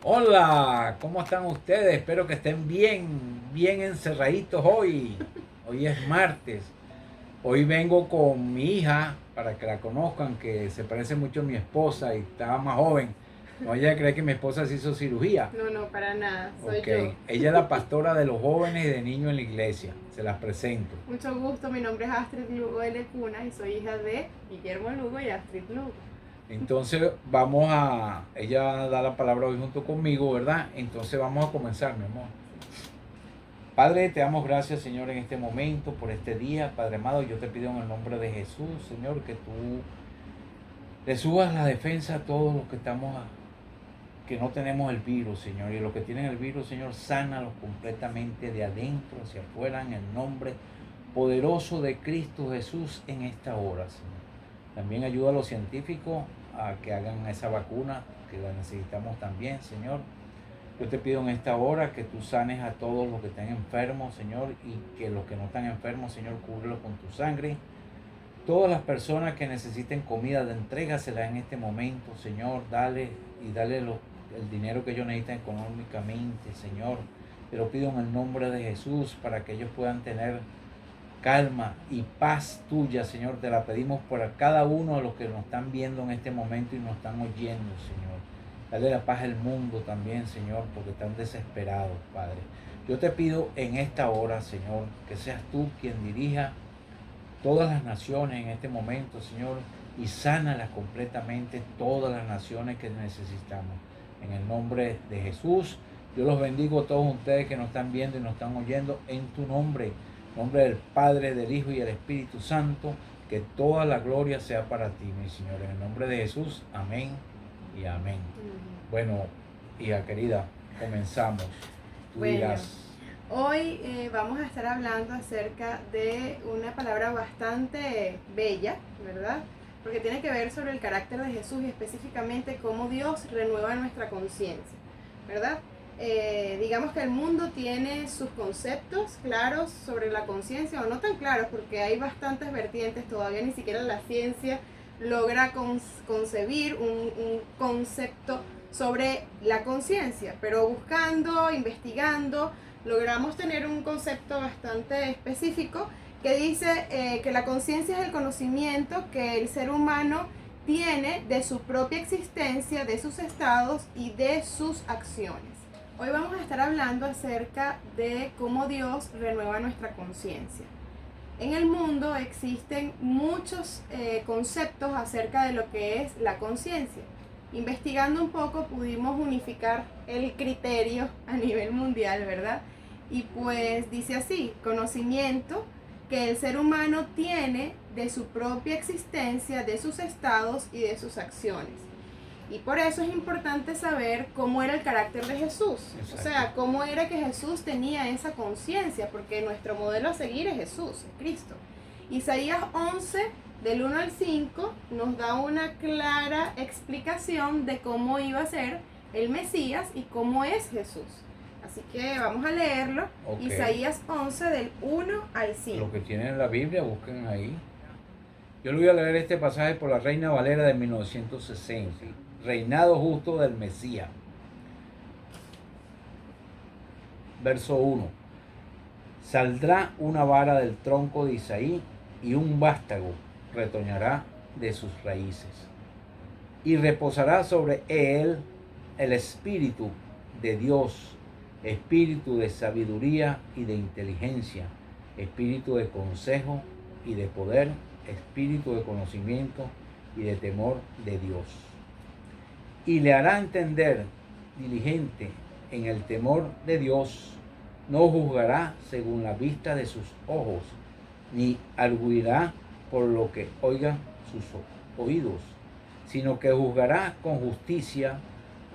Hola, ¿cómo están ustedes? Espero que estén bien encerraditos hoy. Hoy es martes. Hoy vengo con mi hija para que la conozcan, que se parece mucho a mi esposa y estaba más joven. No vaya a creer que mi esposa se hizo cirugía. No, no, para nada, soy Ok, yo. ella es la pastora de los jóvenes y de niños en la iglesia. Se las presento. Mucho gusto, mi nombre es Astrid Lugo de Lecuna y soy hija de Guillermo Lugo y Astrid Lugo. Entonces ella da la palabra hoy junto conmigo, ¿verdad? Entonces vamos a comenzar, mi amor. Sí. Padre, te damos gracias, Señor, en este momento, por este día. Padre amado, yo te pido en el nombre de Jesús, Señor, que tú le subas la defensa a todos los que que no tenemos el virus, Señor. Y los que tienen el virus, Señor, sánalos completamente de adentro hacia afuera en el nombre poderoso de Cristo Jesús en esta hora, Señor. También ayuda a los científicos a que hagan esa vacuna, que la necesitamos también, Señor. Yo te pido en esta hora que tú sanes a todos los que están enfermos, Señor, y que los que no están enfermos, Señor, cúbrelos con tu sangre. Todas las personas que necesiten comida, entrégasela en este momento, Señor, dale el dinero que ellos necesitan económicamente, Señor. Te lo pido en el nombre de Jesús para que ellos puedan tener calma y paz tuya, Señor. Te la pedimos por cada uno de los que nos están viendo en este momento y nos están oyendo, Señor. Dale la paz al mundo también, Señor, porque están desesperados, Padre. Yo te pido en esta hora, Señor, que seas tú quien dirija todas las naciones en este momento, Señor, y sánalas completamente todas las naciones que necesitamos. En el nombre de Jesús, yo los bendigo a todos ustedes que nos están viendo y nos están oyendo en tu nombre. Nombre del Padre, del Hijo y del Espíritu Santo, que toda la gloria sea para ti, mi Señor. En el nombre de Jesús, amén y amén. Bueno, hija querida, comenzamos. Tú Bueno, dirás, hoy vamos a estar hablando acerca de una palabra bastante bella, ¿verdad? Porque tiene que ver sobre el carácter de Jesús y específicamente cómo Dios renueva nuestra conciencia, ¿verdad? Digamos que el mundo tiene sus conceptos claros sobre la conciencia, o no tan claros, porque hay bastantes vertientes, todavía ni siquiera la ciencia logra concebir un concepto sobre la conciencia, pero buscando, investigando, logramos tener un concepto bastante específico que dice que la conciencia es el conocimiento que el ser humano tiene de su propia existencia, de sus estados y de sus acciones. Hoy vamos a estar hablando acerca de cómo Dios renueva nuestra conciencia. En el mundo existen muchos conceptos acerca de lo que es la conciencia. Investigando un poco pudimos unificar el criterio a nivel mundial, ¿verdad? Y pues dice así: conocimiento que el ser humano tiene de su propia existencia, de sus estados y de sus acciones. Y por eso es importante saber cómo era el carácter de Jesús. exacto. O sea, cómo era que Jesús tenía esa conciencia, porque nuestro modelo a seguir es Jesús, es Cristo. Isaías 11, del 1 al 5, nos da una clara explicación de cómo iba a ser el Mesías y cómo es Jesús. Así que vamos a leerlo. Ok. Isaías 11, del 1 al 5. Los que tienen la Biblia, busquen ahí. Yo le voy a leer este pasaje por la Reina Valera de 1960. Reinado justo del Mesías. Verso 1. Saldrá una vara del tronco de Isaí y un vástago retoñará de sus raíces. Y reposará sobre él el Espíritu de Dios, espíritu de sabiduría y de inteligencia, espíritu de consejo y de poder, espíritu de conocimiento y de temor de Dios. Y le hará entender diligente en el temor de Dios, no juzgará según la vista de sus ojos, ni arguirá por lo que oigan sus oídos, sino que juzgará con justicia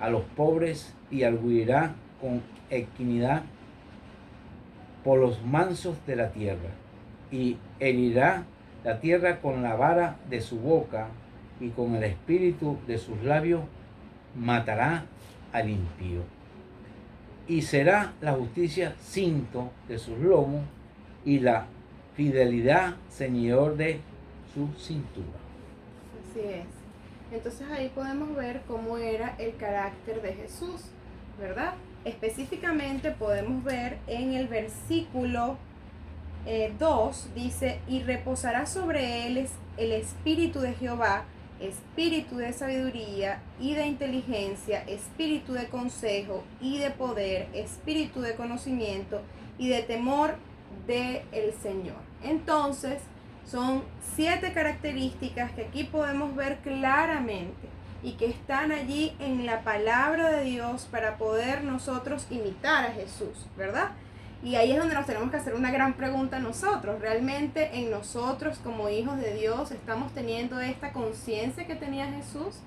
a los pobres y arguirá con equidad por los mansos de la tierra, y herirá la tierra con la vara de su boca, y con el espíritu de sus labios matará al impío. Y será la justicia cinto de sus lomos, y la fidelidad ceñidor de su cintura. Así es. Entonces ahí podemos ver cómo era el carácter de Jesús. ¿verdad? Específicamente podemos ver en el versículo 2, dice, y reposará sobre él el espíritu de Jehová, espíritu de sabiduría y de inteligencia, espíritu de consejo y de poder, espíritu de conocimiento y de temor del Señor. Entonces, son 7 características que aquí podemos ver claramente y que están allí en la palabra de Dios para poder nosotros imitar a Jesús, ¿verdad? Y ahí es donde nos tenemos que hacer una gran pregunta nosotros. ¿Realmente en nosotros como hijos de Dios estamos teniendo esta conciencia que tenía Jesús?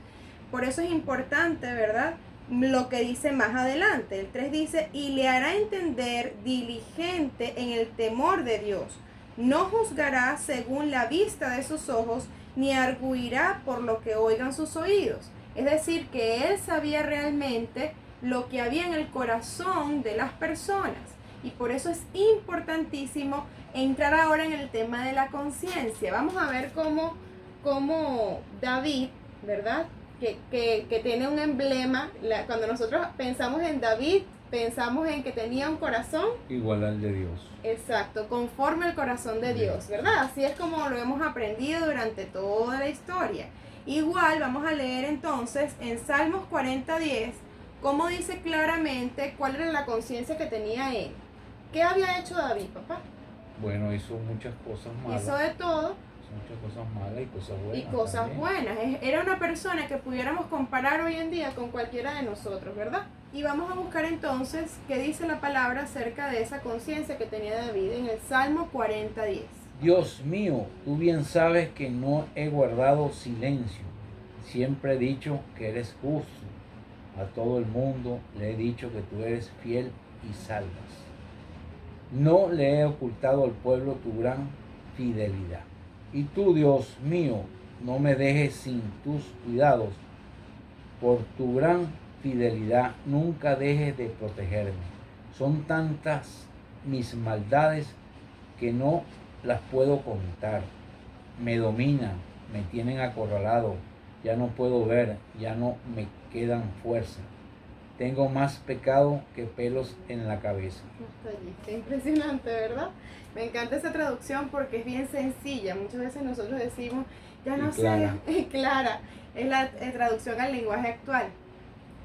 Por eso es importante, ¿verdad? Lo que dice más adelante. El 3 dice, y le hará entender diligente en el temor de Dios. No juzgará según la vista de sus ojos, ni arguirá por lo que oigan sus oídos. Es decir, que él sabía realmente lo que había en el corazón de las personas. Y por eso es importantísimo entrar ahora en el tema de la conciencia. Vamos a ver cómo David, ¿verdad? Que tiene un emblema. Cuando nosotros pensamos en David, pensamos en que tenía un corazón igual al de Dios. Exacto, conforme al corazón de Dios, ¿verdad? Así es como lo hemos aprendido durante toda la historia. Igual vamos a leer entonces en Salmos 40:10, cómo dice claramente cuál era la conciencia que tenía él. ¿Qué había hecho David, papá? Bueno, hizo muchas cosas malas. Hizo de todo. Muchas cosas malas y cosas buenas. Y cosas también. buenas. Era una persona que pudiéramos comparar hoy en día con cualquiera de nosotros, ¿verdad? Y vamos a buscar entonces qué dice la palabra acerca de esa conciencia que tenía David en el Salmo 40:10. Dios mío, tú bien sabes que no he guardado silencio. Siempre he dicho que eres justo. A todo el mundo le he dicho que tú eres fiel y salvas. No le he ocultado al pueblo tu gran fidelidad. Y tú, Dios mío, no me dejes sin tus cuidados. Por tu gran fidelidad, nunca dejes de protegerme. Son tantas mis maldades que no las puedo contar. Me dominan, me tienen acorralado. Ya no puedo ver, ya no me quedan fuerza. Tengo más pecado que pelos en la cabeza. Hasta allí. Está impresionante, ¿verdad? Me encanta esa traducción porque es bien sencilla. Muchas veces nosotros decimos, ya no sé, clara. Es la traducción al lenguaje actual.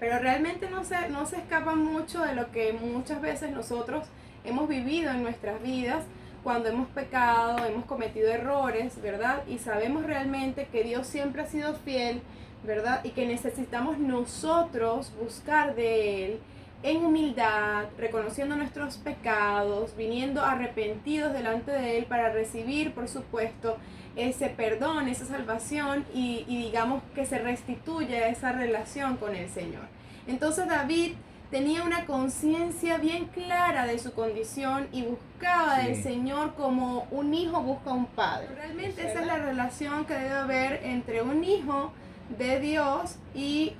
Pero realmente no se escapa mucho de lo que muchas veces nosotros hemos vivido en nuestras vidas cuando hemos pecado, hemos cometido errores, ¿verdad? Y sabemos realmente que Dios siempre ha sido fiel, ¿verdad? Y que necesitamos nosotros buscar de Él en humildad, reconociendo nuestros pecados, viniendo arrepentidos delante de Él para recibir, por supuesto, ese perdón, esa salvación y digamos que se restituya esa relación con el Señor. Entonces David tenía una conciencia bien clara de su condición y buscaba del Señor como un hijo busca a un padre. Realmente esa es la relación que debe haber entre un hijo de Dios y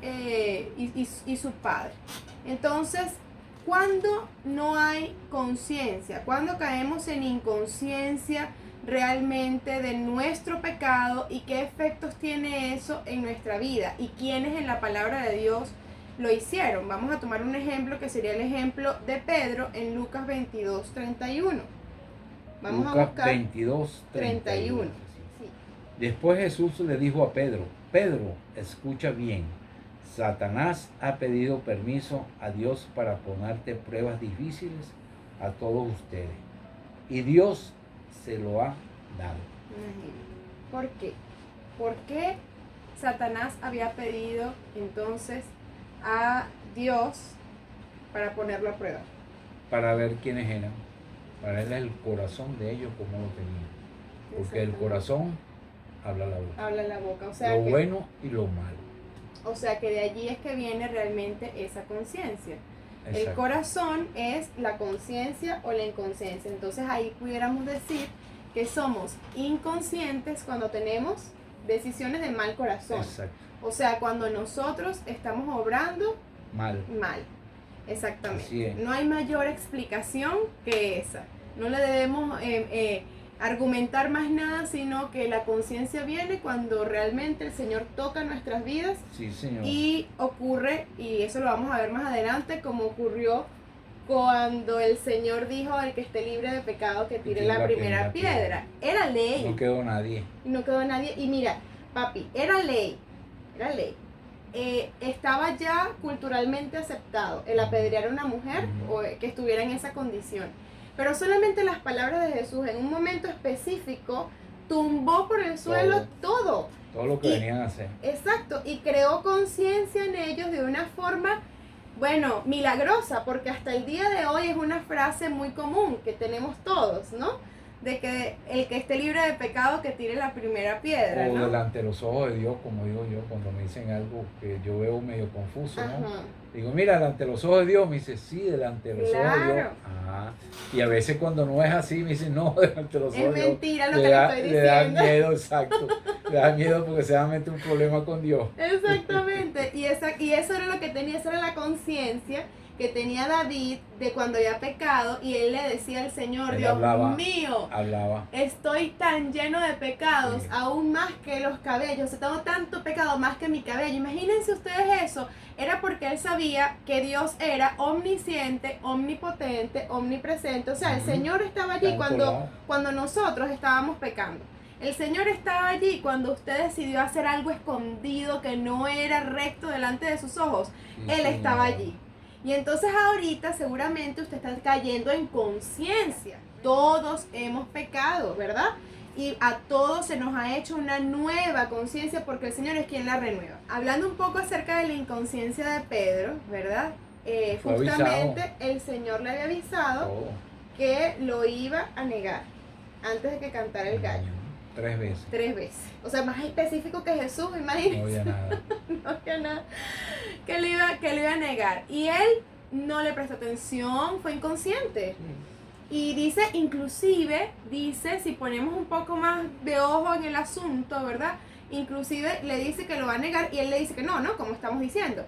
su padre. Entonces, cuando no hay conciencia, cuando caemos en inconsciencia realmente de nuestro pecado y qué efectos tiene eso en nuestra vida y quiénes en la palabra de Dios lo hicieron. Vamos a tomar un ejemplo que sería el ejemplo de Pedro en Lucas 22:31. Vamos Lucas a buscar 22:31. Sí. Después Jesús le dijo a Pedro, Pedro, escucha bien, Satanás ha pedido permiso a Dios para ponerte pruebas difíciles a todos ustedes. Y Dios se lo ha dado. ¿Por qué? ¿Por qué Satanás había pedido entonces a Dios para ponerlo a prueba? Para ver quiénes eran, para ver el corazón de ellos cómo lo tenían. Porque el corazón habla la boca. Habla la boca, o sea lo bueno y lo malo. O sea que de allí es que viene realmente esa conciencia. Exacto. El corazón es la conciencia o la inconsciencia. Entonces ahí pudiéramos decir que somos inconscientes cuando tenemos decisiones de mal corazón. Exacto. O sea, cuando nosotros estamos obrando mal. Exactamente. Así es. No hay mayor explicación que esa. No le debemos argumentar más nada, sino que la conciencia viene cuando realmente el Señor toca nuestras vidas. Sí, Señor. Y ocurre, y eso lo vamos a ver más adelante, como ocurrió cuando el Señor dijo: el que esté libre de pecado que tire la primera piedra. Era ley. No quedó nadie. No quedó nadie. Y mira, papi, era ley. Estaba ya culturalmente aceptado el apedrear a una mujer o que estuviera en esa condición. Pero solamente las palabras de Jesús en un momento específico tumbó por el suelo todo lo que venían a hacer. Exacto, y creó conciencia en ellos de una forma, bueno, milagrosa, porque hasta el día de hoy es una frase muy común que tenemos todos, ¿no? De que el que esté libre de pecado que tire la primera piedra, O ¿no? delante de los ojos de Dios, como digo yo, cuando me dicen algo que yo veo medio confuso, ¿no? Ajá. Digo, mira, delante de los ojos de Dios, me dice, sí, delante de los ojos de Dios. Ajá. Y a veces cuando no es así, me dicen, no, delante de los ojos de Dios. Es mentira lo que le estoy diciendo. Le da miedo, exacto. Le da miedo porque se va a meter un problema con Dios. Exactamente. Y eso era lo que tenía, esa era la conciencia que tenía David de cuando había pecado, y él le decía al Señor: Dios mío, estoy tan lleno de pecados, sí, aún más que los cabellos, o sea, tengo tanto pecado más que mi cabello. Imagínense ustedes eso. Era porque él sabía que Dios era omnisciente, omnipotente, omnipresente. O sea, el Señor estaba allí cuando nosotros estábamos pecando. El Señor estaba allí cuando usted decidió hacer algo escondido que no era recto delante de sus ojos. Sí, Él estaba allí. Y entonces ahorita seguramente usted está cayendo en conciencia. Todos hemos pecado, ¿verdad? Y a todos se nos ha hecho una nueva conciencia porque el Señor es quien la renueva. Hablando un poco acerca de la inconsciencia de Pedro, ¿verdad? Justamente avisado. El Señor le había avisado que lo iba a negar antes de que cantara el gallo. 3 veces. 3 veces. O sea, más específico que Jesús, imagínense. No había nada. No había nada. Que lo iba a negar. Y él no le prestó atención, fue inconsciente. Sí. Y dice, si ponemos un poco más de ojo en el asunto, ¿verdad? Inclusive le dice que lo va a negar y él le dice que no, como estamos diciendo.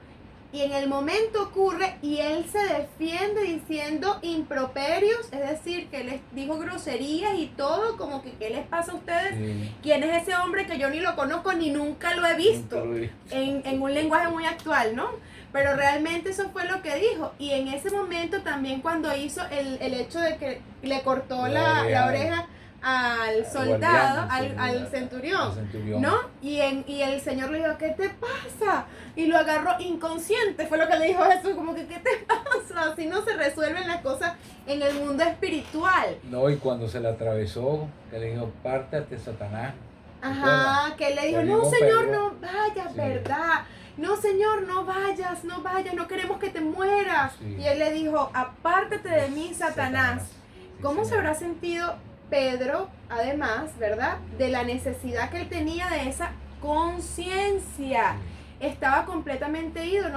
Y en el momento ocurre y él se defiende diciendo improperios, es decir, que les dijo groserías y todo, como que ¿qué les pasa a ustedes? Sí. ¿Quién es ese hombre que yo ni lo conozco ni nunca lo he visto? En un lenguaje muy actual, ¿no? Pero realmente eso fue lo que dijo. Y en ese momento también cuando hizo el hecho de que le cortó la oreja al soldado, al centurión, ¿no? Y el Señor le dijo: ¿qué te pasa? Y lo agarró inconsciente, fue lo que le dijo Jesús, como que ¿qué te pasa? Así no se resuelven las cosas en el mundo espiritual. No, y cuando se le atravesó, que le dijo: pártate, Satanás. Ajá, que le dijo: no, Señor, no vayas, sí, ¿verdad? No, Señor, no vayas, no queremos que te mueras. Sí. Y él le dijo: apártate de mí, Satanás. Sí, ¿cómo se habrá sentido Pedro, además, ¿verdad? De la necesidad que él tenía de esa conciencia. Estaba completamente ido,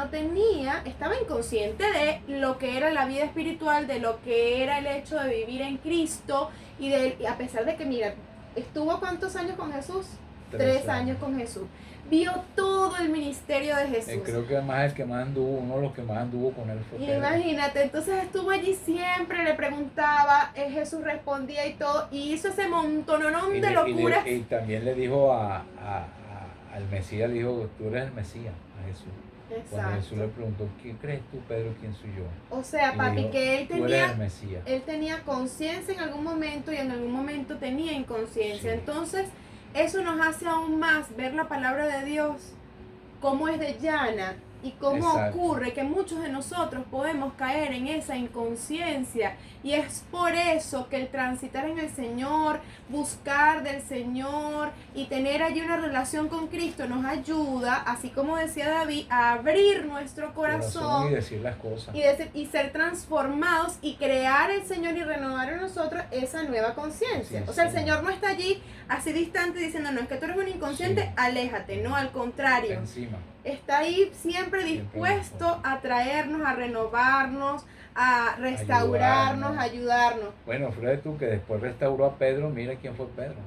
estaba inconsciente de lo que era la vida espiritual, de lo que era el hecho de vivir en Cristo y a pesar de que, mira, estuvo ¿cuántos años con Jesús? 3 años con Jesús. Vio todo el ministerio de Jesús. Creo que además uno de los que más anduvo con él fue Pedro. Imagínate, entonces estuvo allí siempre, le preguntaba, Jesús respondía y todo, y hizo ese montononón de locuras. Y también le dijo al Mesías, le dijo: tú eres el Mesías, a Jesús. Exacto. Cuando Jesús le preguntó: ¿quién crees tú, Pedro, quién soy yo? O sea, papi, dijo, que él tenía conciencia en algún momento y en algún momento tenía inconsciencia. Sí. Entonces, eso nos hace aún más ver la palabra de Dios, cómo es de llana y cómo ocurre que muchos de nosotros podemos caer en esa inconsciencia. Y es por eso que el transitar en el Señor, buscar del Señor y tener allí una relación con Cristo nos ayuda, así como decía David, a abrir nuestro corazón y decir las cosas y ser transformados y crear el Señor y renovar en nosotros esa nueva conciencia. Sí, o sea, el Señor no está allí así distante diciendo: no, es que tú eres un inconsciente, sí, aléjate. No, al contrario, encima. Está ahí siempre dispuesto a traernos, a renovarnos, a restaurarnos, a ayudarnos. Bueno, fíjate tú que después restauró a Pedro. Mira quién fue Pedro.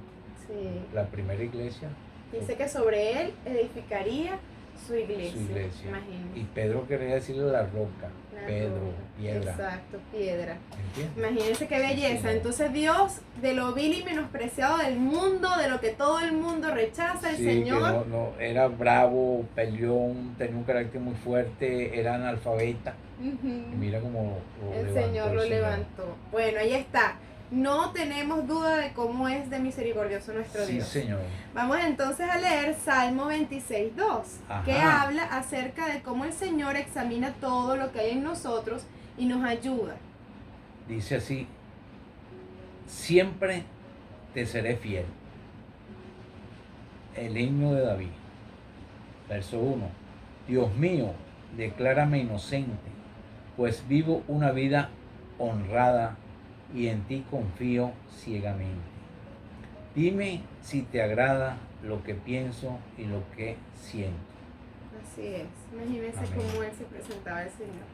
Sí. La primera iglesia. Dice que sobre él edificaría Su iglesia. Su iglesia. Imagínense. Y Pedro quería decirle la roca. La Pedro, roca. piedra. Exacto, piedra. ¿Entiendes? Imagínense qué Sí, belleza. señor. Entonces Dios, de lo vil y menospreciado del mundo, de lo que todo el mundo rechaza, el Sí, Señor que era bravo, peleón, tenía un carácter muy fuerte, era analfabeta. ujú, Y mira cómo lo el levantó Señor el lo Señor. levantó. Bueno, ahí está. No tenemos duda de cómo es de misericordioso nuestro Sí, Dios. Señor. Vamos entonces a leer Salmo 26:2, que Ajá. habla acerca de cómo el Señor examina todo lo que hay en nosotros y nos ayuda. Dice así: siempre te seré fiel. El himno de David. Verso 1. Dios mío, declárame inocente, pues vivo una vida honrada y en ti confío ciegamente. Dime si te agrada lo que pienso y lo que siento. Así es. Imagínense Amén. cómo Él se presentaba al Señor.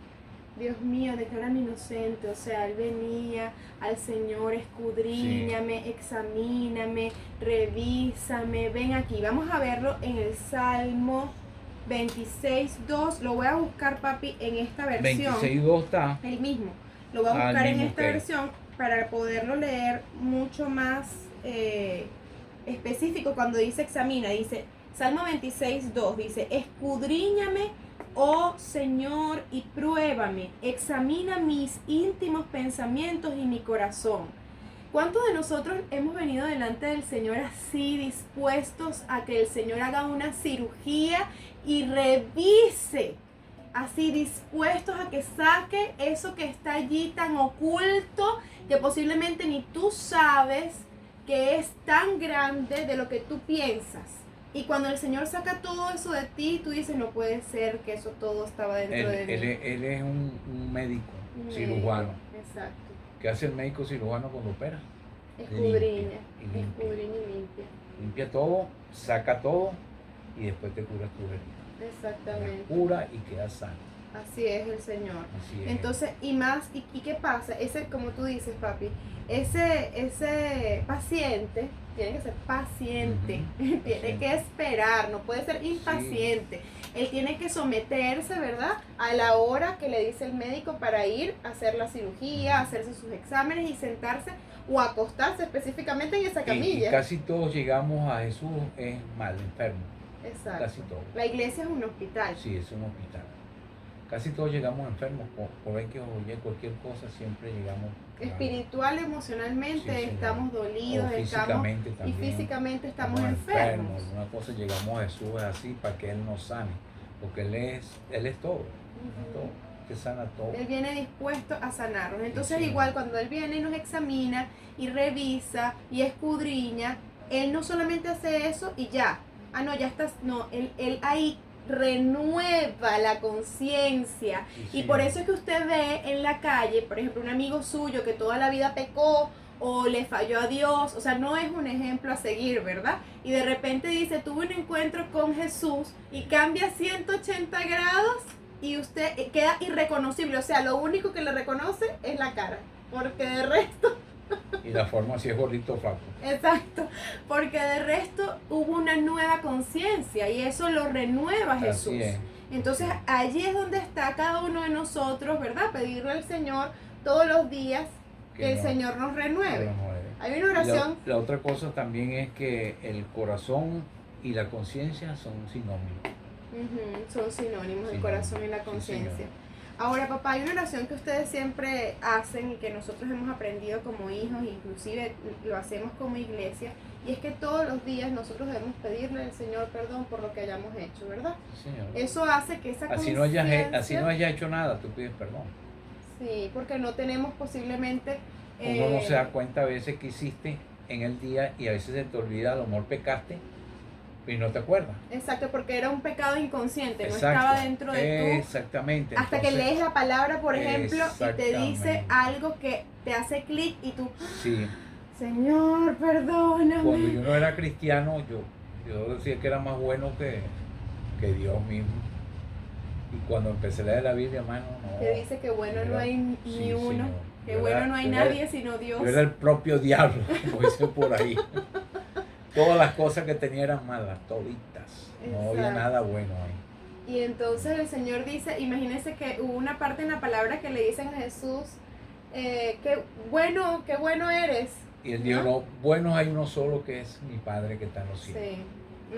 Dios mío, declárame inocente. O sea, Él venía al Señor, escudriñame, examíname, revísame. Ven aquí, vamos a verlo en el Salmo 26:2. Lo voy a buscar, papi, en esta versión. 26.2 está. El mismo. Lo voy a Ah, el buscar en mismo, esta ok. versión para poderlo leer mucho más específico. Cuando dice examina, dice Salmo 26:2, dice: escudriñame, oh Señor, y pruébame, examina mis íntimos pensamientos y mi corazón. ¿Cuántos de nosotros hemos venido delante del Señor así, dispuestos a que el Señor haga una cirugía y revise? Así, dispuestos a que saque eso que está allí tan oculto, que posiblemente ni tú sabes, que es tan grande de lo que tú piensas. Y cuando el Señor saca todo eso de ti, tú dices: no puede ser que eso todo estaba dentro de mí. Él es un médico Un cirujano. médico, exacto. ¿Qué hace el médico cirujano cuando opera? Escudriña, y limpia. escudriña y limpia. Limpia todo, saca todo y después te cura tu herida. Exactamente. Cura y queda sano. Así es el Señor. Así es. Entonces, y más, ¿y qué pasa? Ese, como tú dices, papi, ese paciente tiene que ser paciente, Ujú, tiene paciente. que esperar, no puede ser impaciente. Él tiene que someterse, ¿verdad?, a la hora que le dice el médico para ir a hacer la cirugía, hacerse sus exámenes y sentarse o acostarse específicamente en esa Y camilla. casi todos llegamos a Jesús mal, enfermo. Exacto. Casi todos. La iglesia es un hospital. Sí, es un hospital. Casi todos llegamos enfermos. Por X o Y, cualquier cosa, siempre llegamos. Espiritual, emocionalmente, Sí, señor. estamos dolidos, O físicamente y también. físicamente estamos enfermos. Una cosa, llegamos a Jesús así para que Él nos sane. Porque Él es todo. Ujú. Todo. Que sana todo. Él viene dispuesto a sanarnos. Entonces, Sí. igual cuando Él viene y nos examina y revisa y escudriña, Él no solamente hace eso y ya. Ah, no, ya estás. No, Él ahí renueva la conciencia. Sí, Y por señor. eso es que usted ve en la calle, por ejemplo, un amigo suyo que toda la vida pecó o le falló a Dios, o sea, no es un ejemplo a seguir, ¿verdad? Y de repente dice: tuve un encuentro con Jesús, y cambia 180 grados y usted queda irreconocible. O sea, lo único que le reconoce es la cara, porque de resto, Y la forma así es gordito flaco. exacto, porque de resto hubo una nueva conciencia y eso lo renueva Jesús. Así es. Entonces allí es donde está cada uno de nosotros, ¿verdad? Pedirle al Señor todos los días que el no- Señor nos que renueve. nos mueve. Hay una oración. La otra cosa también es que el corazón y la conciencia son sinónimos. Son sinónimos, el Sinónimos, corazón y la sí, conciencia. señor. Ahora, papá, hay una oración que ustedes siempre hacen y que nosotros hemos aprendido como hijos, inclusive lo hacemos como iglesia, y es que todos los días nosotros debemos pedirle al Señor perdón por lo que hayamos hecho, ¿verdad? Sí, señor. Eso hace que esa Así no hayas hecho nada, tú pides perdón. Sí, porque no tenemos posiblemente... Uno no se da cuenta a veces que hiciste en el día y a veces se te olvida, a lo mejor pecaste y no te acuerdas. Exacto, porque era un pecado inconsciente, no Exacto. estaba dentro de tú. Exactamente. Hasta que lees la palabra, por ejemplo, y te dice Exactamente. algo que te hace clic y tú, Sí. Señor, perdóname. Cuando yo no era cristiano, yo decía que era más bueno que Dios mismo. Y cuando empecé a leer la Biblia, hermano, no. Que dice que bueno no hay ni Sí, uno, señor. que Yo bueno era- no hay yo era- nadie sino Dios. Yo era el propio diablo, como dicen por ahí. Todas las cosas que tenía eran malas, toditas. No había Exacto. nada bueno ahí. Y entonces el Señor dice, imagínense que hubo una parte en la palabra que le dicen a Jesús, qué bueno eres. Y él dijo, no, bueno hay uno solo que es mi Padre que está en los cielos. Sí.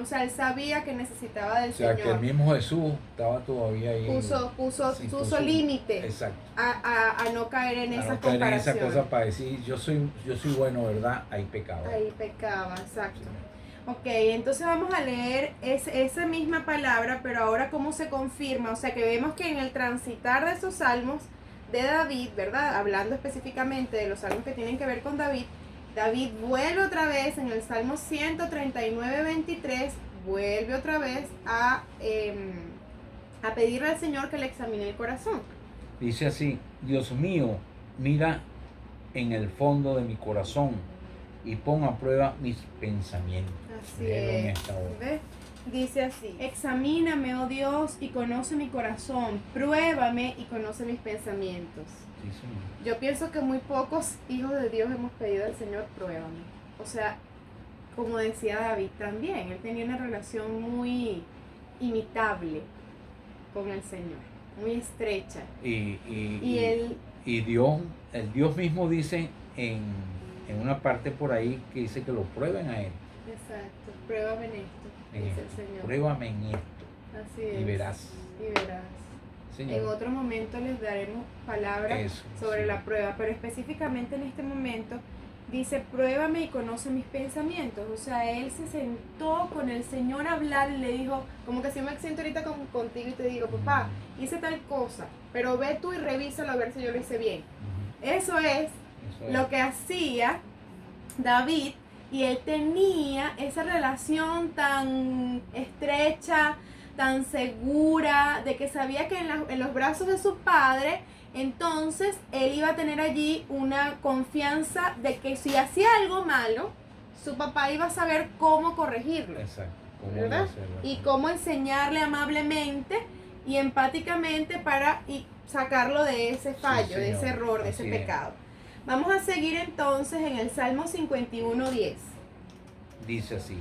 O sea, él sabía que necesitaba del Señor. O sea, que el mismo Jesús estaba todavía ahí. Puso límite a no caer en esas comparaciones. En esa cosa para decir, yo soy bueno, ¿verdad? Ahí pecaba. Ahí pecaba, exacto. Sí. Ok, entonces vamos a leer esa misma palabra, pero ahora cómo se confirma. O sea, que vemos que en el transitar de esos salmos de David, ¿verdad? Hablando específicamente de los salmos que tienen que ver con David, David vuelve otra vez en el Salmo 139, 23, vuelve otra vez a pedirle al Señor que le examine el corazón. Dice así, Dios mío, mira en el fondo de mi corazón y pon a prueba mis pensamientos. Así es. ¿Ves? Dice así, examíname, oh Dios, y conoce mi corazón, pruébame y conoce mis pensamientos. Sí, señor. Yo pienso que muy pocos hijos de Dios hemos pedido al Señor, pruébame. O sea, como decía David también, él tenía una relación muy imitable con el Señor, muy estrecha. Y Dios, el Dios mismo dice en una parte por ahí que dice que lo prueben a él. Exacto, pruébame en esto, dice el Señor. Pruébame en esto. Así es. Y verás. Señor. En otro momento les daremos palabras sobre la prueba, pero específicamente en este momento dice, pruébame y conoce mis pensamientos. O sea, él se sentó con el Señor a hablar y le dijo, como que si me siento ahorita contigo y te digo, papá, hice tal cosa, pero ve tú y revísalo a ver si yo lo hice bien. Eso es lo que hacía David, y él tenía esa relación tan estrecha, tan segura, de que sabía que en los brazos de su padre, entonces él iba a tener allí una confianza de que si hacía algo malo, su papá iba a saber cómo corregirlo. Exacto. ¿Verdad? Y cómo enseñarle amablemente y empáticamente para sacarlo de ese fallo, de ese error, de ese pecado. Vamos a seguir entonces en el Salmo 51:10. Dice así,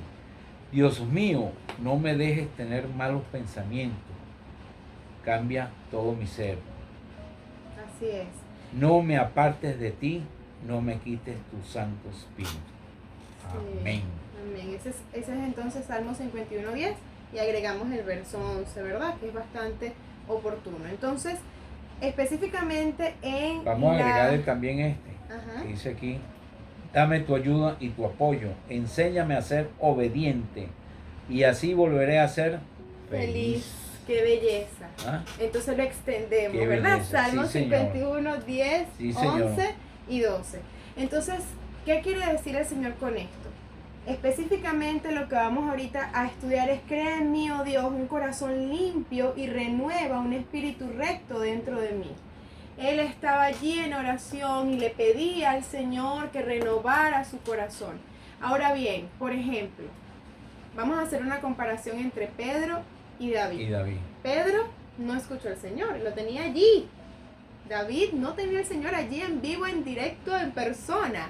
Dios mío, no me dejes tener malos pensamientos, cambia todo mi ser. Así es. No me apartes de ti, no me quites tu Santo Espíritu. Amén. Amén. Ese es entonces Salmo 51:10 y agregamos el verso 11, ¿verdad? Que es bastante oportuno. Entonces, específicamente en vamos a agregarle también este. Ajá. Que dice aquí, dame tu ayuda y tu apoyo, enséñame a ser obediente y así volveré a ser feliz. Qué belleza. ¿Ah? Entonces lo extendemos, ¿verdad? Salmo 51, 10, 11 y 12. Entonces, ¿qué quiere decir el Señor con esto? Específicamente lo que vamos ahorita a estudiar es, crea en mí, oh Dios, un corazón limpio y renueva un espíritu recto dentro de mí. Él estaba allí en oración y le pedía al Señor que renovara su corazón. Ahora bien, por ejemplo, vamos a hacer una comparación entre Pedro y David. Pedro no escuchó al Señor, lo tenía allí. David no tenía al Señor allí en vivo, en directo, en persona,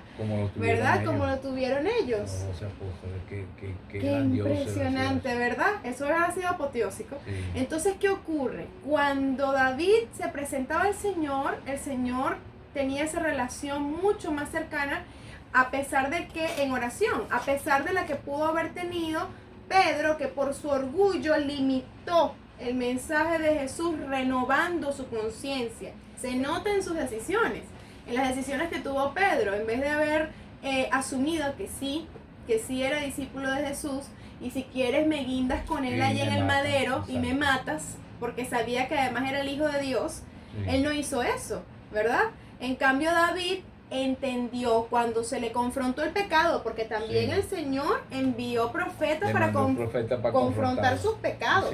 ¿verdad? Como lo tuvieron ellos. Qué impresionante, ¿verdad? Eso ha sido apoteósico. Sí. Entonces, ¿qué ocurre? Cuando David se presentaba al Señor, el Señor tenía esa relación mucho más cercana, a pesar de que en oración, a pesar de la que pudo haber tenido Pedro, que por su orgullo limitó el mensaje de Jesús renovando su conciencia. Se nota en sus decisiones, en las decisiones que tuvo Pedro, en vez de haber asumido que sí era discípulo de Jesús, y si quieres me guindas con él allí en el madero y me matas, porque sabía que además era el Hijo de Dios. Él no hizo eso, ¿verdad? En cambio David entendió cuando se le confrontó el pecado, porque también el Señor envió profetas para confrontar sus pecados.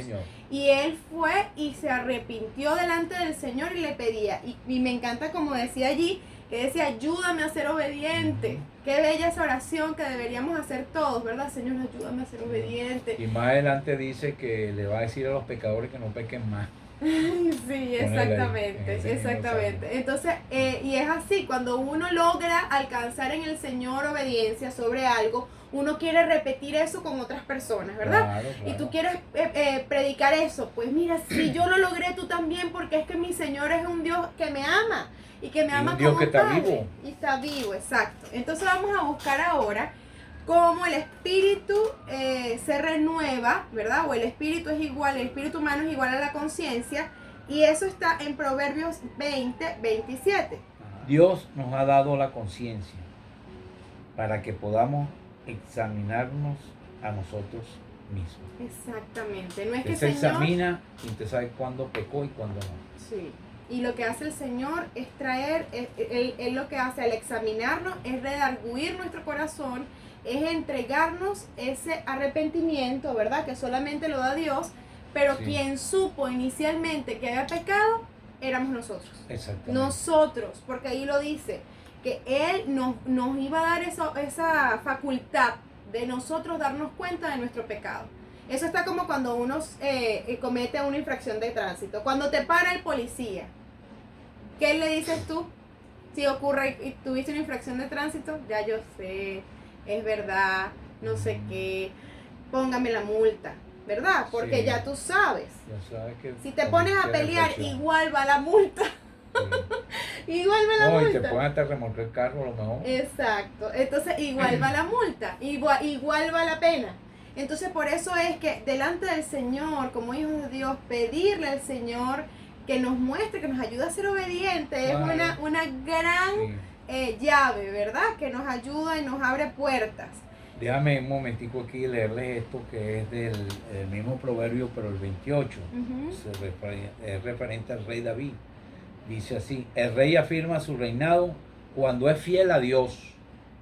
Y él fue y se arrepintió delante del Señor y le pedía. Y me encanta como decía allí, que decía, ayúdame a ser obediente. Qué bella esa oración que deberíamos hacer todos, ¿verdad? Señor, ayúdame a ser obediente. Y más adelante dice que le va a decir a los pecadores que no pequen más. Sí, exactamente. Entonces, y es así, cuando uno logra alcanzar en el Señor obediencia sobre algo, uno quiere repetir eso con otras personas, ¿verdad? Claro, claro. Y tú quieres predicar eso, pues mira, si yo lo logré, tú también, porque es que mi Señor es un Dios que me ama y que me ama un Dios como que está Padre. vivo. Y está vivo, exacto. Entonces vamos a buscar ahora cómo el espíritu se renueva, ¿verdad? O el espíritu es igual, el espíritu humano es igual a la conciencia, y eso está en Proverbios 20:27. Dios nos ha dado la conciencia para que podamos examinarnos a nosotros mismos. Exactamente. No es Usted que se Señor... examina y usted sabe cuándo pecó y cuándo no. Sí. Y lo que hace el Señor es traer, él lo que hace al examinarnos es redarguir nuestro corazón, es entregarnos ese arrepentimiento, ¿verdad? Que solamente lo da Dios, pero Sí. quien supo inicialmente que había pecado, éramos nosotros. Exactamente. Nosotros, porque ahí lo dice, que Él nos iba a dar esa facultad de nosotros darnos cuenta de nuestro pecado. Eso está como cuando uno comete una infracción de tránsito. Cuando te para el policía, ¿qué le dices tú? Si ocurre y tuviste una infracción de tránsito, ya yo sé, es verdad, no sé qué, póngame la multa, ¿verdad? Porque Sí. ya tú sabes. Ya sabes que Si te pones a cometiste pelear, infracción. igual va la multa. Sí. Igual va la No, multa. y te ponen hasta a remolcar el carro a lo mejor. Exacto. Entonces, igual va la multa, igual va la pena. Entonces, por eso es que delante del Señor, como hijos de Dios, pedirle al Señor que nos muestre, que nos ayude a ser obedientes, Claro. es una gran Sí. llave, ¿verdad? Que nos ayuda y nos abre puertas. Déjame un momentico aquí leerles esto que es del mismo proverbio, pero el 28. Es referente al rey David. Dice así: el rey afirma su reinado cuando es fiel a Dios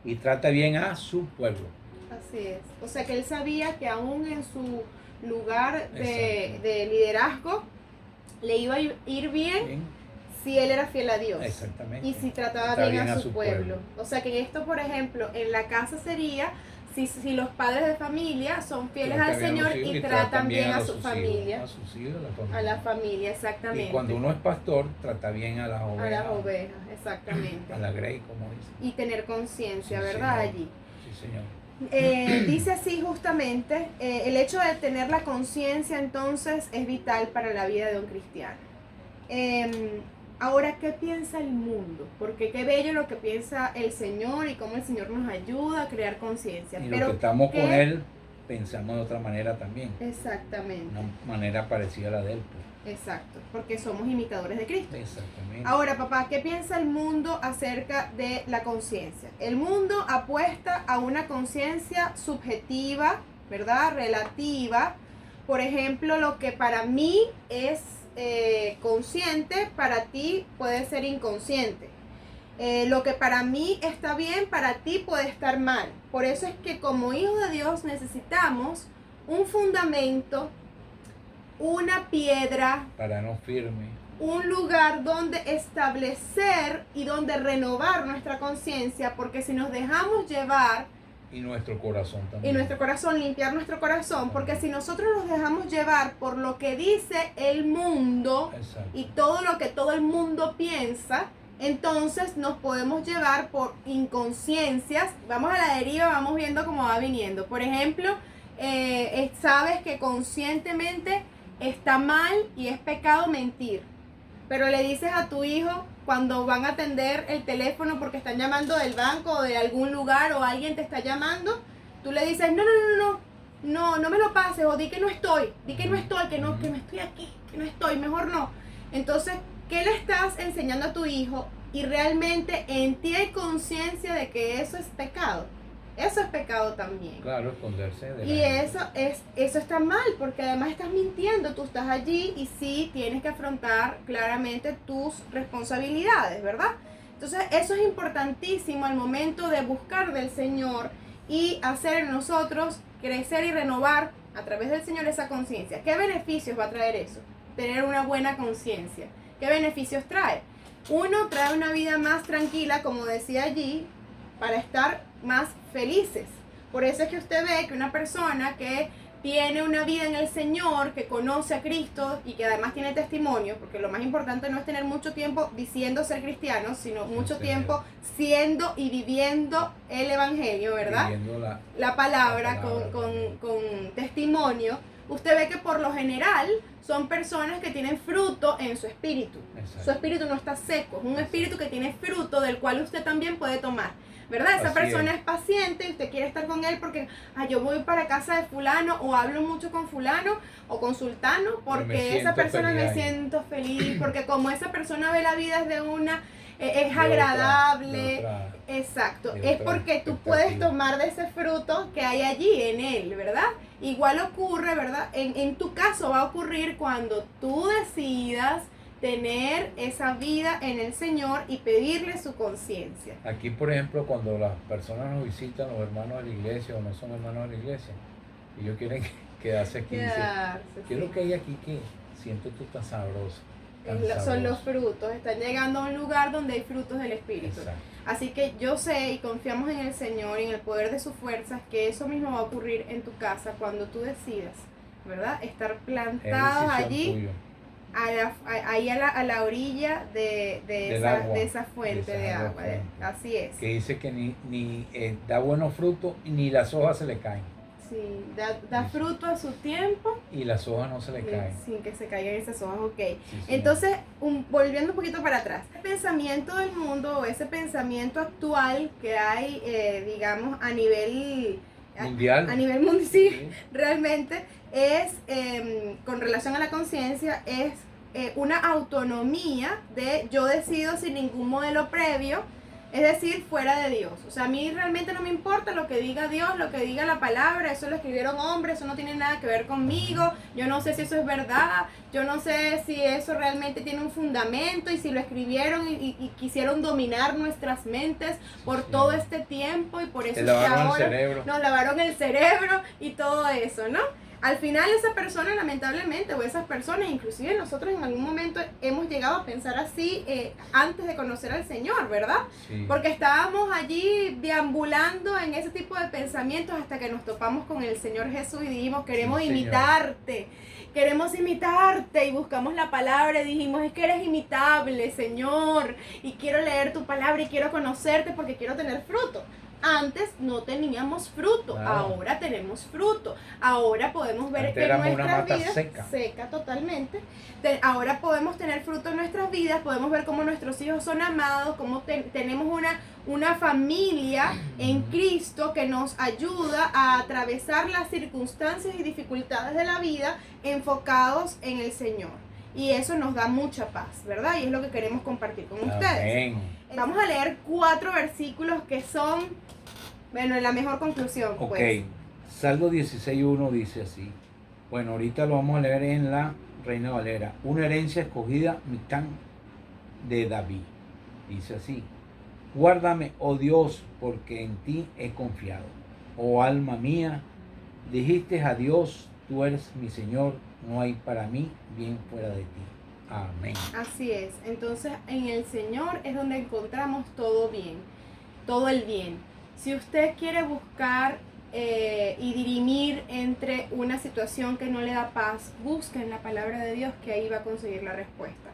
y trata bien a su pueblo. Así es. O sea que él sabía que aún en su lugar Exacto. de liderazgo le iba a ir bien si él era fiel a Dios. Exactamente. Y si trataba bien a su pueblo. O sea que esto, por ejemplo, en la casa sería si los padres de familia son fieles al Señor y tratan bien a su familia. A sus hijos, a la familia. A la familia, exactamente. Y cuando uno es pastor, trata bien a las ovejas. A las ovejas, exactamente. A la grey, como dice. Y tener conciencia, Sí, ¿verdad? señor. Allí. Sí, señor. Dice así justamente, el hecho de tener la conciencia entonces es vital para la vida de un cristiano. Ahora, ¿qué piensa el mundo? Porque qué bello lo que piensa el Señor y cómo el Señor nos ayuda a crear conciencia. Y Pero los que estamos ¿qué? con Él, pensamos de otra manera también. Exactamente, Una manera parecida a la de Él. Pues. exacto, porque somos imitadores de Cristo. Exactamente. Ahora, papá, ¿qué piensa el mundo acerca de la conciencia? El mundo apuesta a una conciencia subjetiva, ¿verdad? Relativa. Por ejemplo, lo que para mí es consciente, para ti puede ser inconsciente. Lo que para mí está bien, para ti puede estar mal. Por eso es que como hijos de Dios necesitamos un fundamento, una piedra, Para firme. un lugar donde establecer y donde renovar nuestra conciencia, porque si nos dejamos llevar Y nuestro corazón y también. nuestro corazón, limpiar nuestro corazón, porque si nosotros nos dejamos llevar por lo que dice el mundo Exacto. y todo lo que todo el mundo piensa, entonces nos podemos llevar por inconsciencias, vamos a la deriva, vamos viendo cómo va viniendo. Por ejemplo, sabes que conscientemente está mal y es pecado mentir, pero le dices a tu hijo cuando van a atender el teléfono porque están llamando del banco o de algún lugar o alguien te está llamando, tú le dices, no me lo pases, o di que no estoy, que no estoy aquí, que no estoy, mejor no. Entonces, ¿qué le estás enseñando a tu hijo? Y realmente en ti hay conciencia de que eso es pecado. Eso es pecado también. Claro, esconderse de Y la gente. eso está mal, porque además estás mintiendo, tú estás allí y sí tienes que afrontar claramente tus responsabilidades, ¿verdad? Entonces eso es importantísimo al momento de buscar del Señor y hacer en nosotros crecer y renovar a través del Señor esa conciencia. ¿Qué beneficios va a traer eso? Tener una buena conciencia. ¿Qué beneficios trae? Uno, trae una vida más tranquila, como decía allí, para estar más felices. Por eso es que usted ve que una persona que tiene una vida en el Señor, que conoce a Cristo y que además tiene testimonio, porque lo más importante no es tener mucho tiempo diciendo ser cristiano, sino mucho tiempo siendo y viviendo el Evangelio, ¿verdad? Viviendo la palabra con testimonio. Usted ve que por lo general son personas que tienen fruto en su espíritu. Exacto. Su espíritu no está seco, es un espíritu que tiene fruto del cual usted también puede tomar, ¿verdad? Esa persona es paciente y usted quiere estar con él porque yo voy para casa de fulano o hablo mucho con fulano o con sultano porque esa persona me siento feliz, porque como esa persona ve la vida desde una... es agradable, exacto, es porque tú puedes tomar de ese fruto que hay allí en él, ¿verdad? Igual ocurre, ¿verdad? En tu caso va a ocurrir cuando tú decidas tener esa vida en el Señor y pedirle su conciencia. Aquí, por ejemplo, cuando las personas nos visitan, los hermanos de la iglesia o no son hermanos de la iglesia, y ellos quieren quedarse aquí, ¿qué es lo que hay aquí que siento tú tan sabroso? Son los frutos, están llegando a un lugar donde hay frutos del Espíritu. Exacto. Así que yo sé y confiamos en el Señor y en el poder de sus fuerzas que eso mismo va a ocurrir en tu casa cuando tú decidas, ¿verdad? Estar plantados allí, ahí a la orilla de esa fuente de agua. Así es. Que dice que ni da buenos frutos y ni las hojas se le caen. Sí, da fruto a su tiempo. Y las hojas no se le caen. Sin que se caigan esas hojas, ok. Sí, entonces, volviendo un poquito para atrás. El pensamiento del mundo o ese pensamiento actual que hay, digamos, a nivel mundial. A nivel mundial, sí, realmente es, con relación a la conciencia, es una autonomía de yo decido sin ningún modelo previo. Es decir, fuera de Dios. O sea, a mí realmente no me importa lo que diga Dios, lo que diga la palabra, eso lo escribieron hombres, eso no tiene nada que ver conmigo, yo no sé si eso es verdad, yo no sé si eso realmente tiene un fundamento y si lo escribieron y quisieron dominar nuestras mentes por todo este tiempo y por eso es que ahora nos lavaron el cerebro y todo eso, ¿no? Al final esa persona lamentablemente, o esas personas, inclusive nosotros en algún momento hemos llegado a pensar así antes de conocer al Señor, ¿verdad? Sí. Porque estábamos allí deambulando en ese tipo de pensamientos hasta que nos topamos con el Señor Jesús y dijimos, queremos imitarte y buscamos la palabra y dijimos, es que eres imitable, Señor, y quiero leer tu palabra y quiero conocerte porque quiero tener fruto. Antes no teníamos fruto, ahora tenemos fruto. Ahora podemos ver que nuestras vidas seca totalmente. Ahora podemos tener fruto en nuestras vidas, podemos ver cómo nuestros hijos son amados, cómo tenemos una familia en Cristo que nos ayuda a atravesar las circunstancias y dificultades de la vida enfocados en el Señor. Y eso nos da mucha paz, ¿verdad? Y es lo que queremos compartir con ustedes. Vamos a leer 4 versículos que son, bueno, la mejor conclusión. Ok, pues. Salmo 16:1 dice así. Bueno, ahorita lo vamos a leer en la Reina Valera. Una herencia escogida, Mitán de David. Dice así. Guárdame, oh Dios, porque en ti he confiado. Oh alma mía, dijiste a Dios, tú eres mi Señor, no hay para mí bien fuera de ti. Amén. Así es. Entonces, en el Señor es donde encontramos todo bien, todo el bien. Si usted quiere buscar y dirimir entre una situación que no le da paz, busque en la palabra de Dios que ahí va a conseguir la respuesta.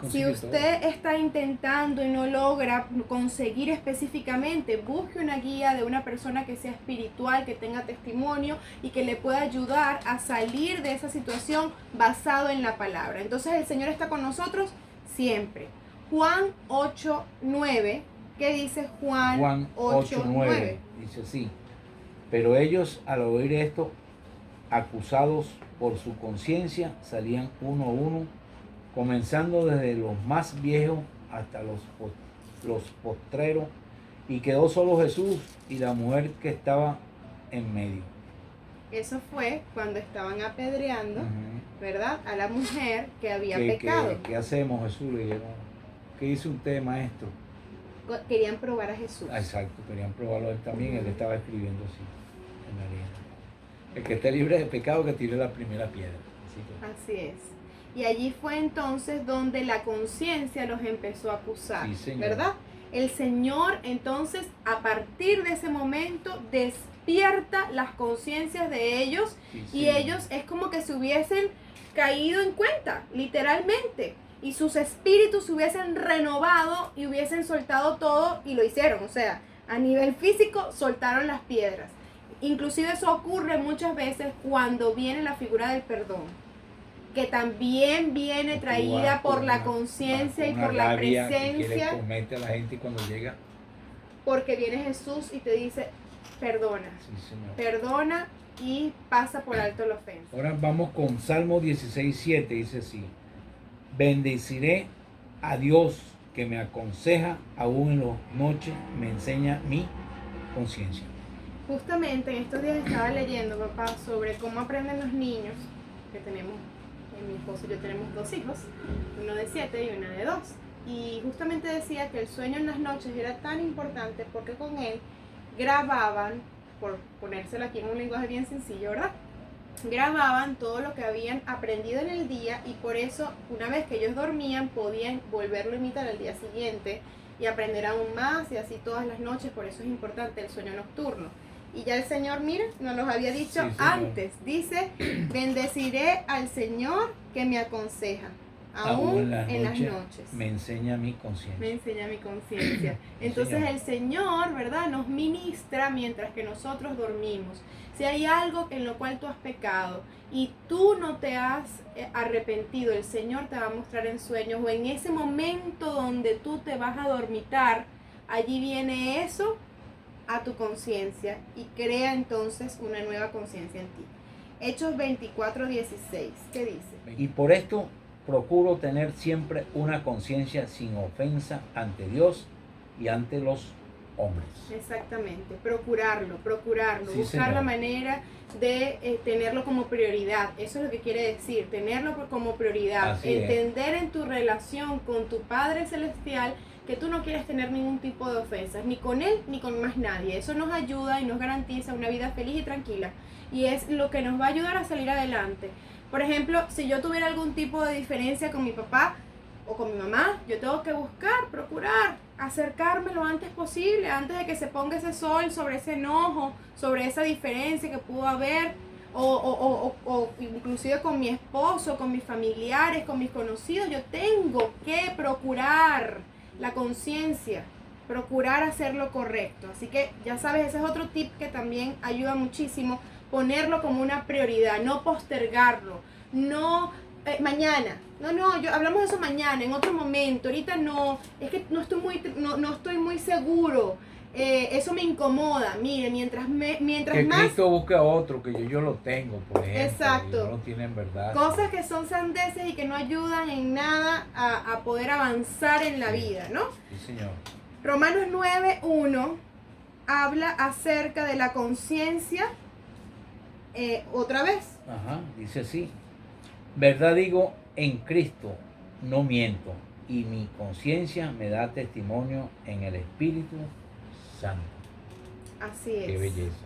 Si usted está intentando y no logra conseguir específicamente, busque una guía de una persona que sea espiritual, que tenga testimonio y que le pueda ayudar a salir de esa situación basado en la palabra. Entonces el Señor está con nosotros siempre. Juan 8:9, ¿qué dice Juan 8:9? Dice así, pero ellos al oír esto, acusados por su conciencia, salían uno a uno, comenzando desde los más viejos hasta los postreros, y quedó solo Jesús y la mujer que estaba en medio. Eso fue cuando estaban apedreando, ¿verdad? A la mujer que había pecado. ¿Qué hacemos, Jesús? Le dijeron, ¿qué dice usted, maestro? Querían probar a Jesús. Exacto, querían probarlo a él también, él estaba escribiendo así en la arena. El que esté libre de pecado, que tire la primera piedra. Así es. Y allí fue entonces donde la conciencia los empezó a acusar, sí, ¿verdad? El Señor entonces, a partir de ese momento, despierta despierta las conciencias de ellos y ellos es como que se hubiesen caído en cuenta, literalmente. Y sus espíritus se hubiesen renovado y hubiesen soltado todo y lo hicieron. O sea, a nivel físico soltaron las piedras. Inclusive eso ocurre muchas veces cuando viene la figura del perdón, que también viene traída por la conciencia y por la presencia. Que le comete a la gente cuando llega. Porque viene Jesús y te dice, perdona, perdona y pasa por alto la ofensa. Ahora vamos con Salmo 16:7, dice así: bendeciré a Dios que me aconseja, aún en las noches me enseña mi conciencia. Justamente en estos días estaba leyendo, papá, sobre cómo aprenden los niños, que tenemos, mi esposo y yo tenemos 2 hijos, uno de 7 y una de 2. Y justamente decía que el sueño en las noches era tan importante porque con él grababan, por ponérselo aquí en un lenguaje bien sencillo, ¿verdad? Grababan todo lo que habían aprendido en el día y por eso una vez que ellos dormían podían volverlo a imitar al día siguiente y aprender aún más y así todas las noches. Por eso es importante el sueño nocturno. Y ya el Señor, mira, nos los había dicho antes. Dice, bendeciré al Señor que me aconseja. Aún en las noches. Me enseña mi conciencia. Me enseña mi conciencia. Entonces el Señor, ¿verdad?, nos ministra mientras que nosotros dormimos. Si hay algo en lo cual tú has pecado y tú no te has arrepentido, el Señor te va a mostrar en sueños o en ese momento donde tú te vas a dormitar, allí viene eso a tu conciencia y crea entonces una nueva conciencia en ti. Hechos 24:16, ¿qué dice? Y por esto procuro tener siempre una conciencia sin ofensa ante Dios y ante los hombres. Exactamente, procurarlo, Sí, buscar señor. la manera de tenerlo como prioridad. Eso es lo que quiere decir, tenerlo como prioridad. Así entender en tu relación con tu Padre Celestial que tú no quieres tener ningún tipo de ofensas, ni con Él ni con más nadie. Eso nos ayuda y nos garantiza una vida feliz y tranquila. Y es lo que nos va a ayudar a salir adelante. Por ejemplo, si yo tuviera algún tipo de diferencia con mi papá o con mi mamá, yo tengo que procurar acercarme lo antes posible, antes de que se ponga ese sol sobre ese enojo, sobre esa diferencia que pudo haber, o inclusive con mi esposo, con mis familiares, con mis conocidos. Yo tengo que procurar la conciencia, procurar hacer lo correcto. Así que ya sabes, ese es otro tip que también ayuda muchísimo, ponerlo como una prioridad, no postergarlo, no mañana, yo hablamos de eso mañana, en otro momento, ahorita no, es que no estoy muy seguro, eso me incomoda. Mire, mientras que más Cristo busque a otro, que yo lo tengo, por ejemplo. Exacto. No lo tiene en verdad. Cosas que son sandeces y que no ayudan en nada a poder avanzar en la vida, ¿no? Sí, señor. Romanos 9:1 habla acerca de la conciencia. Otra vez. Ajá, dice así: verdad digo, en Cristo no miento, y mi conciencia me da testimonio en el Espíritu Santo. Así es. Qué belleza.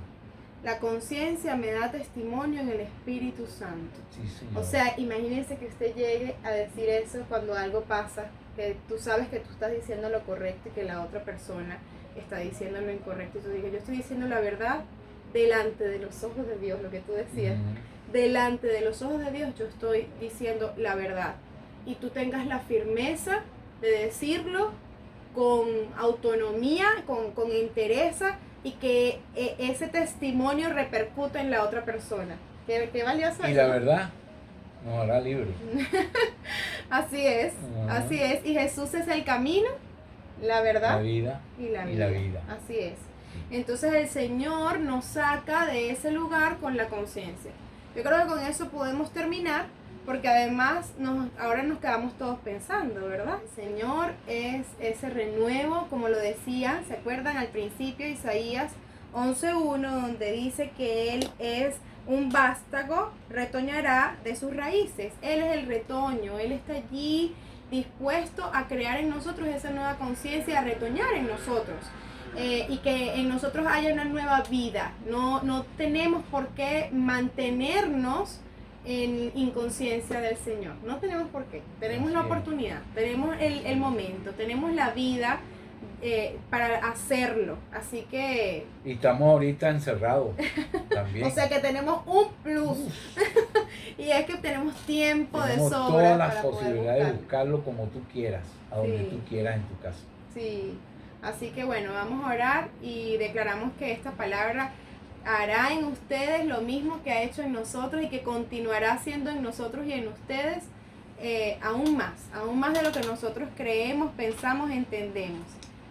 La conciencia me da testimonio en el Espíritu Santo. Sí, señor. O sea, imagínense que usted llegue a decir eso cuando algo pasa, que tú sabes que tú estás diciendo lo correcto y que la otra persona está diciendo lo incorrecto. Y tú dices, yo estoy diciendo la verdad delante de los ojos de Dios, lo que tú decías. Delante de los ojos de Dios yo estoy diciendo la verdad. Y tú tengas la firmeza de decirlo con autonomía, con entereza, y que ese testimonio repercute en la otra persona. ¿Qué valioso es? Y la verdad nos hará libres. Así es, así es. Y Jesús es el camino, la verdad La vida y la vida. Así es. Entonces el Señor nos saca de ese lugar con la conciencia. Yo creo que con eso podemos terminar, porque además ahora nos quedamos todos pensando, ¿verdad? El Señor es ese renuevo, como lo decía, ¿se acuerdan al principio? Isaías 11:1, donde dice que Él es un vástago, retoñará de sus raíces. Él es el retoño, Él está allí dispuesto a crear en nosotros esa nueva conciencia, a retoñar en nosotros. Y que en nosotros haya una nueva vida. No tenemos por qué mantenernos en inconsciencia del Señor. No tenemos por qué. Tenemos la oportunidad, tenemos el momento, tenemos la vida para hacerlo. Así que... Y estamos ahorita encerrados también. O sea que tenemos un plus. Y es que tenemos tiempo tenemos de sobra todas las para posibilidades de poder buscarlo como tú quieras, a donde Sí. tú quieras en tu casa. Sí, así que bueno, vamos a orar y declaramos que esta palabra hará en ustedes lo mismo que ha hecho en nosotros y que continuará haciendo en nosotros y en ustedes aún más de lo que nosotros creemos, pensamos, entendemos.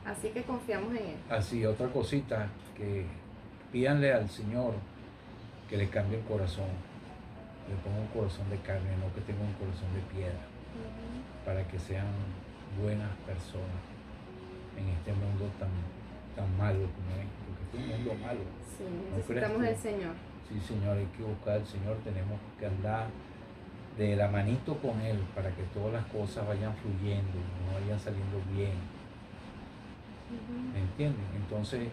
Así que confiamos en Él. Así, otra cosita, que pídanle al Señor que le cambie el corazón, le ponga un corazón de carne, no que tenga un corazón de piedra, para que sean buenas personas en este mundo tan malo como es, porque es un mundo malo. Sí, ¿No necesitamos crees el tú? Señor. Sí, Señor, hay que buscar al Señor, tenemos que andar de la manito con Él para que todas las cosas vayan fluyendo, no vayan saliendo bien. ¿Me entienden? Entonces,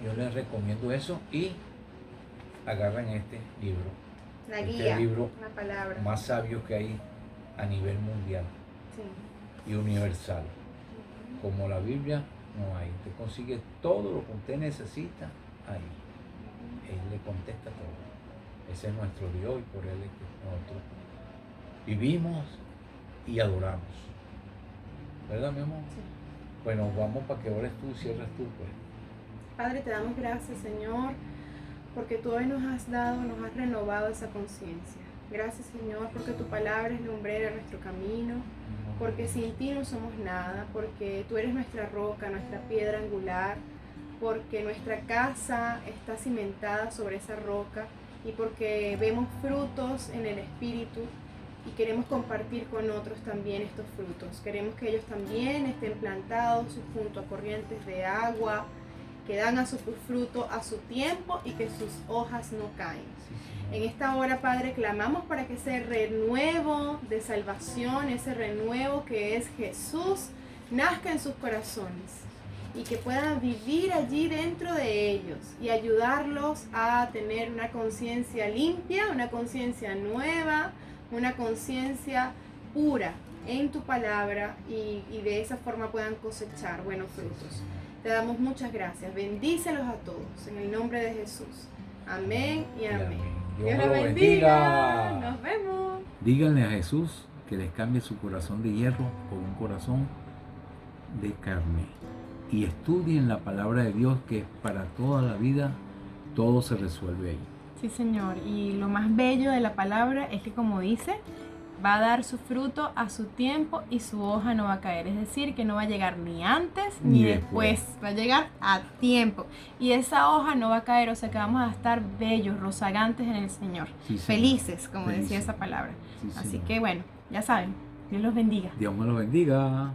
yo les recomiendo eso y agarren este libro. La Este guía, libro la palabra. más sabio que hay a nivel mundial Sí. y universal. Como la Biblia no hay. Usted consigue todo lo que usted necesita ahí. Él le contesta todo. Ese es nuestro Dios y por Él es que nosotros vivimos y adoramos. ¿Verdad, mi amor? Sí. Bueno, vamos para que ores tú, cierres tú, pues. Padre, te damos gracias, Señor, porque tú hoy nos has renovado esa conciencia. Gracias, Señor, porque tu palabra es lumbrera en nuestro camino, porque sin ti no somos nada, porque tú eres nuestra roca, nuestra piedra angular, porque nuestra casa está cimentada sobre esa roca y porque vemos frutos en el Espíritu y queremos compartir con otros también estos frutos. Queremos que ellos también estén plantados junto a corrientes de agua, que dan a su fruto a su tiempo y que sus hojas no caen. Sí, En esta hora, Padre, clamamos para que ese renuevo de salvación, ese renuevo que es Jesús, nazca en sus corazones y que puedan vivir allí dentro de ellos y ayudarlos a tener una conciencia limpia, una conciencia nueva, una conciencia pura en tu palabra y de esa forma puedan cosechar buenos frutos. Te damos muchas gracias. Bendícelos a todos en el nombre de Jesús. Amén y amén. Dios los bendiga. Nos vemos. Díganle a Jesús que les cambie su corazón de hierro por un corazón de carne. Y estudien la palabra de Dios, que para toda la vida todo se resuelve ahí. Sí, Señor. Y lo más bello de la palabra es que, como dice, va a dar su fruto a su tiempo y su hoja no va a caer. Es decir, que no va a llegar ni antes ni después. Va a llegar a tiempo. Y esa hoja no va a caer, o sea que vamos a estar bellos, rozagantes en el Señor. Sí, Señor. Felices, como Felices. decía esa palabra. Sí, Así Señor. que bueno, ya saben, Dios los bendiga. Dios me lo bendiga.